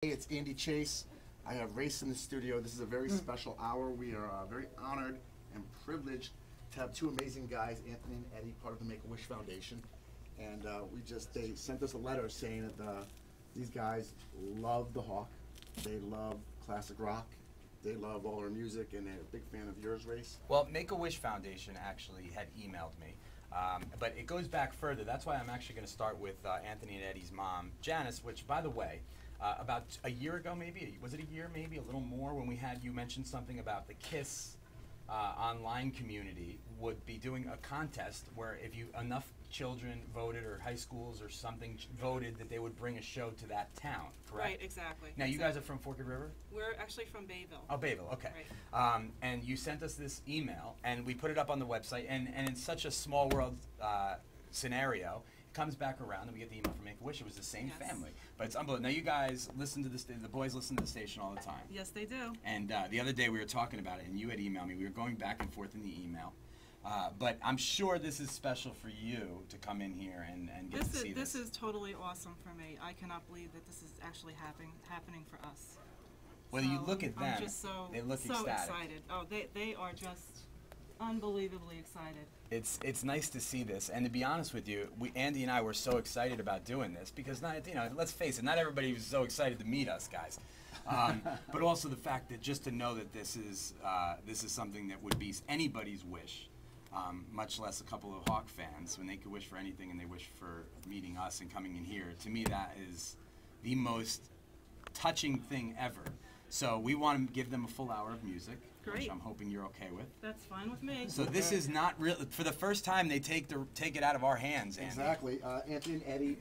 Hey, it's Andy Chase. I have Race in the studio. This is a very special hour. We are very honored and privileged to have two amazing guys, Anthony and Eddie, part of the Make-A-Wish Foundation. And they sent us a letter saying that these guys love the Hawk. They love classic rock. They love all our music, and they're a big fan of yours, Race. Well, Make-A-Wish Foundation actually had emailed me. But it goes back further. That's why I'm actually going to start with Anthony and Eddie's mom, Janice, which, by the way, about a year ago, maybe, was it a year, maybe a little more, when we had you mention something about the KISS online community would be doing a contest where if enough children voted, or high schools or something voted, that they would bring a show to that town, correct? Right, exactly. Now, you guys are from Forked River? We're actually from Bayville. Oh, Bayville, okay. Right. And you sent us this email, and we put it up on the website, and in such a small world scenario, it comes back around, and we get the email from Make-A-Wish. It was the same Yes. family. But it's unbelievable. Now, you guys listen to the boys listen to the station all the time. Yes, they do. And the other day we were talking about it, and you had emailed me. We were going back and forth in the email. But I'm sure this is special for you to come in here and get to see this. This is totally awesome for me. I cannot believe that this is actually happening for us. Whether you look at them, I'm just they look so ecstatic. excited. Oh, they are just unbelievably excited. It's nice to see this, and to be honest with you, Andy and I were so excited about doing this because let's face it, not everybody was so excited to meet us guys, but also the fact that just to know that this is something that would be anybody's wish, much less a couple of Hawk fans when they could wish for anything and they wish for meeting us and coming in here. To me, that is the most touching thing ever. So we want to give them a full hour of music, Great. which I'm hoping you're okay with. That's fine with me. So this is not real. For the first time, they take it out of our hands, Andy. Exactly. Anthony and Eddie,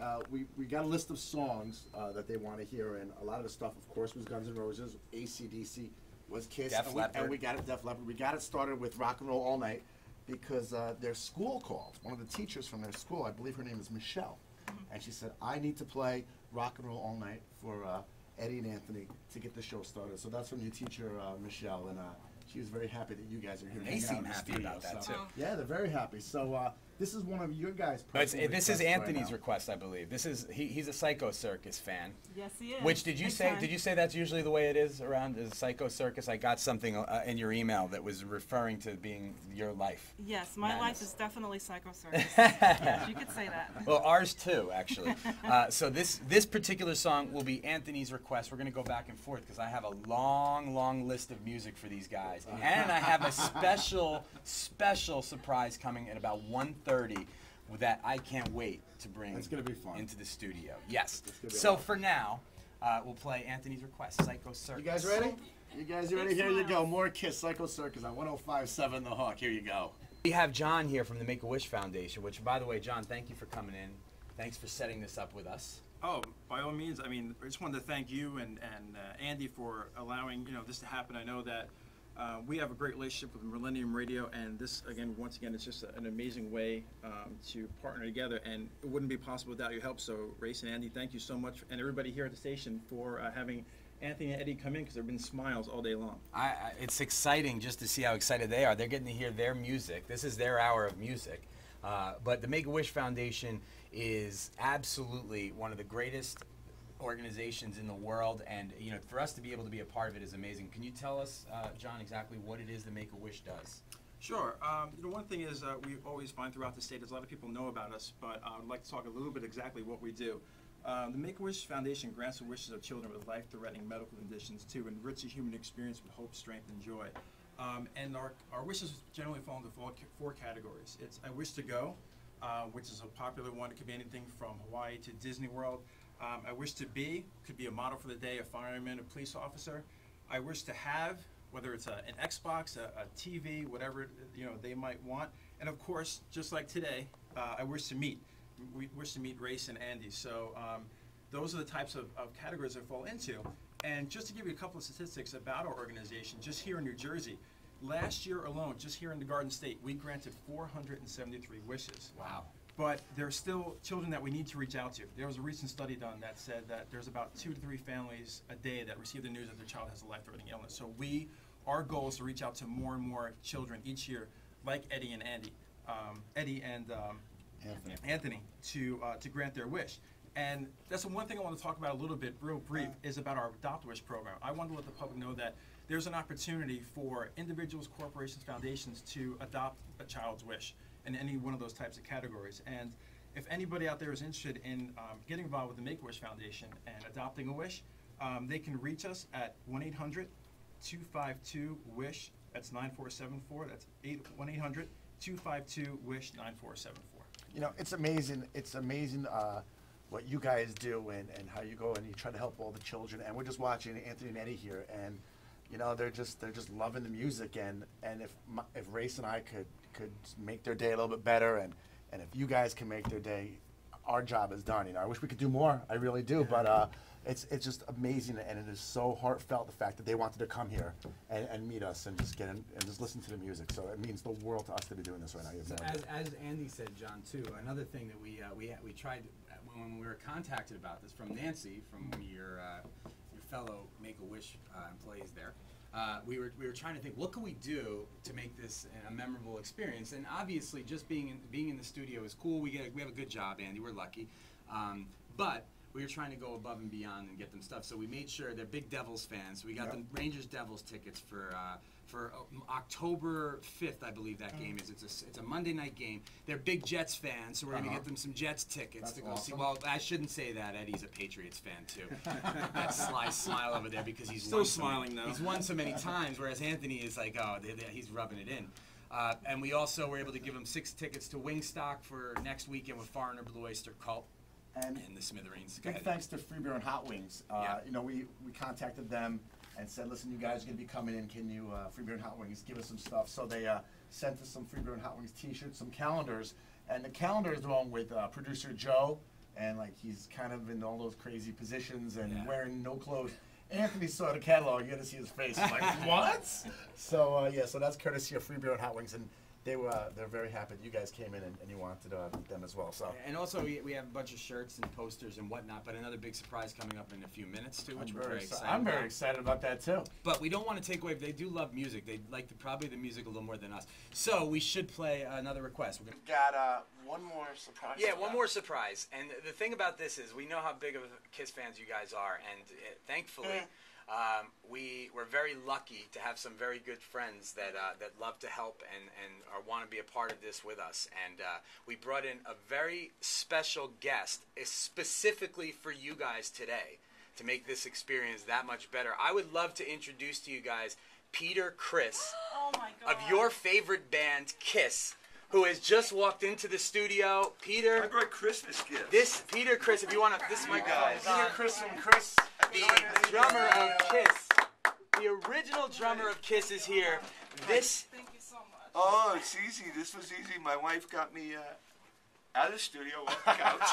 we got a list of songs that they want to hear, and a lot of the stuff, of course, was Guns N' Roses, AC/DC, was KISS, Def Leppard. and we got it Def Leppard. We got it started with Rock and Roll All Night because their school called. One of the teachers from their school, I believe her name is Michelle, and she said, I need to play Rock and Roll All Night for Eddie and Anthony to get the show started. So that's from your teacher, Michelle, and she was very happy that you guys are here. They seem happy about that, too. Yeah, they're very happy. So this is one of your guys' But personal this is requests right Anthony's now. request, I believe. This is he's a Psycho Circus fan. Yes, he is. Which did you Big say? time. Did you say that's usually the way it is around the Psycho Circus? I got something in your email that was referring to being your life. Yes, my Madness. life is definitely Psycho Circus. Yes, you could say that. Well, ours too, actually. So this particular song will be Anthony's request. We're going to go back and forth because I have a long list of music for these guys, and I have a special surprise coming at about 1:30 that I can't wait to bring It's gonna be fun. into the studio. Yes. It's gonna be So awesome. for now, we'll play Anthony's request, Psycho Circus. You guys ready? You guys ready? Big Here you go. smiles. More KISS, Psycho Circus on 105.7 The Hawk. Here you go. We have John here from the Make-A-Wish Foundation, which, by the way, John, thank you for coming in. Thanks for setting this up with us. Oh, by all means. I mean, I just wanted to thank you and Andy for allowing this to happen. I know that we have a great relationship with Millennium Radio, and this, once again, it's just an amazing way to partner together, and it wouldn't be possible without your help. So, Race and Andy, thank you so much, and everybody here at the station for having Anthony and Eddie come in, because there have been smiles all day long. It's exciting just to see how excited they are. They're getting to hear their music. This is their hour of music. But the Make-A-Wish Foundation is absolutely one of the greatest organizations in the world, and for us to be able to be a part of it is amazing. Can you tell us, John, exactly what it is that Make-A-Wish does? Sure. One thing is we always find throughout the state is a lot of people know about us, but I would like to talk a little bit exactly what we do. The Make-A-Wish Foundation grants the wishes of children with life-threatening medical conditions to enrich the human experience with hope, strength, and joy. And our wishes generally fall into four categories. It's I wish to go, which is a popular one. It could be anything from Hawaii to Disney World. I wish to be, could be a model for the day, a fireman, a police officer. I wish to have, whether it's an Xbox, a TV, whatever they might want. And of course, just like today, I wish to meet. We wish to meet Race and Andy. So those are the types of categories I fall into. And just to give you a couple of statistics about our organization, just here in New Jersey, last year alone, just here in the Garden State, we granted 473 wishes. Wow. But there's still children that we need to reach out to. There was a recent study done that said that there's about 2 to 3 families a day that receive the news that their child has a life-threatening illness. So our goal is to reach out to more and more children each year, like Eddie and Andy, Anthony, to grant their wish. And that's the one thing I want to talk about a little bit, real brief, is about our Adopt-A-Wish program. I want to let the public know that there's an opportunity for individuals, corporations, foundations to adopt a child's wish in any one of those types of categories. And if anybody out there is interested in getting involved with the Make-A-Wish Foundation and adopting a wish, they can reach us at 1-800-252-WISH. That's 9474. That's 1-800-252-WISH-9474. You know, it's amazing. It's amazing what you guys do and how you go and you try to help all the children. And we're just watching Anthony and Eddie here, and you know they're just loving the music. And if Race and I could make their day a little bit better, and if you guys can make their day, our job is done. You know, I wish we could do more. I really do, but it's just amazing, and it is so heartfelt the fact that they wanted to come here and meet us and just get in and just listen to the music. So it means the world to us to be doing this right now. You have So no idea. as Andy said, John, too, another thing that we tried when we were contacted about this from Nancy, from your fellow Make-A-Wish employees there. We were trying to think, what can we do to make this a memorable experience? And obviously, just being in the studio is cool. We have a good job, Andy. We're lucky, but we were trying to go above and beyond and get them stuff. So we made sure they're big Devils fans. We got them Rangers Devils tickets for October 5th, I believe that game is. It's a Monday night game. They're big Jets fans, so we're going to get them some Jets tickets to go see. Well, I shouldn't say that. Eddie's a Patriots fan too. That sly smile over there because he's Still smiling though. He's won so many times, whereas Anthony is like, oh, he's rubbing it in. And we also were able to give him 6 tickets to Wingstock for next weekend with Foreigner Blue Oyster Cult. And the Smithereens. Big thanks to Free Beer and Hot Wings. You know, we contacted them and said, listen, you guys are going to be coming in. Can you, Free Beer and Hot Wings, give us some stuff? So they sent us some Free Beer and Hot Wings t-shirts, some calendars. And the calendar is the one with producer Joe. And, like, he's kind of in all those crazy positions and wearing no clothes. Anthony saw the catalog. You got to see his face. He's like, what? So, yeah, so that's courtesy of Free Beer and Hot Wings. And they're very happy that you guys came in and you wanted them as well. So and also we have a bunch of shirts and posters and whatnot, but another big surprise coming up in a few minutes too, which we're very excited about. I'm very excited about that too. But we don't want to take away. They do love music. They like probably the music a little more than us. So we should play another request. We're got one more surprise. Yeah, one more surprise. And the thing about this is we know how big of Kiss fans you guys are, and thankfully. We were very lucky to have some very good friends that love to help and want to be a part of this with us. And we brought in a very special guest specifically for you guys today to make this experience that much better. I would love to introduce to you guys Peter Criss Oh my God. of your favorite band, Kiss, who has just walked into the studio. Peter. I brought Christmas gifts. This Peter Criss, if you want to, this microphone is on. Peter Criss and Chris. The drummer of Kiss, the original drummer of Kiss is here. This, Thank you so much. Oh, it's easy. This was easy. My wife got me out of the studio, off the couch,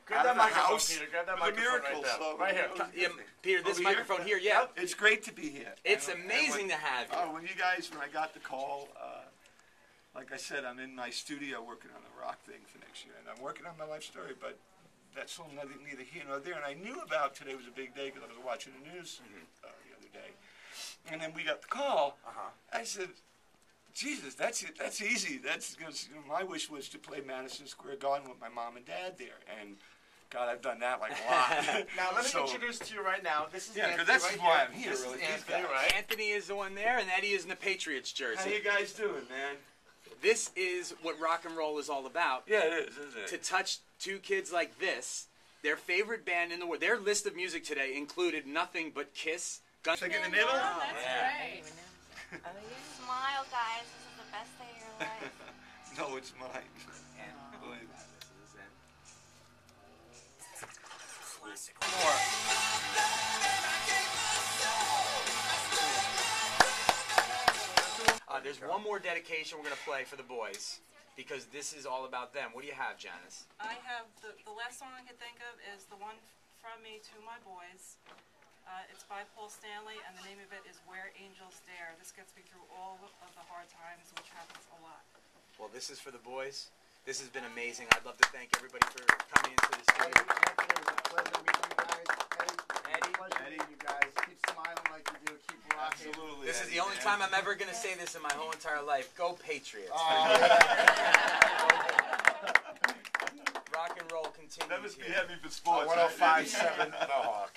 Grab out that of the microphone, house. Peter. Grab that It was a microphone miracle. right there. So, Right here. yeah, Peter, this Over here? microphone here, yeah. It's great to be here. It's And amazing when- to have you. Oh, when I got the call, like I said, I'm in my studio working on the rock thing for next year, and I'm working on my life story, but that's all neither here nor there. And I knew about today was a big day because I was watching the news the other day. And then we got the call. I said, Jesus, that's it. That's easy. That's my wish was to play Madison Square Garden with my mom and dad there. And God, I've done that like a lot. Now let me So- introduce to you right now. This is Yeah, 'cause Anthony that's right why here. I'm here, This really. is These Anthony, guys. right? Anthony is the one there, and Eddie is in the Patriots How jersey. you guys doing, man? This is what rock and roll is all about. Yeah, it is, isn't To it? touch two kids like this, their favorite band in the world. Their list of music today included nothing but Kiss, Guns. Stick in the middle? That's great. Smile, guys. This is the best day of your life. No, it's mine. And Believe it. There's one more dedication we're going to play for the boys because this is all about them. What do you have, Janice? I have the last song I can think of is the one from me to my boys. It's by Paul Stanley, and the name of it is Where Angels Dare. This gets me through all of the hard times, which happens a lot. Well, this is for the boys. This has been amazing. I'd love to thank everybody for coming into the studio. Anthony, it was a pleasure meeting you guys. Eddie. Pleasure meeting you guys. Keep smiling like you do. Keep rocking. Absolutely. This is Eddie, the only man. time I'm ever going to say this in my whole entire life. Go Patriots. Oh, Rock and roll continues. That must be heavy for sports. 105.7 The Hawk.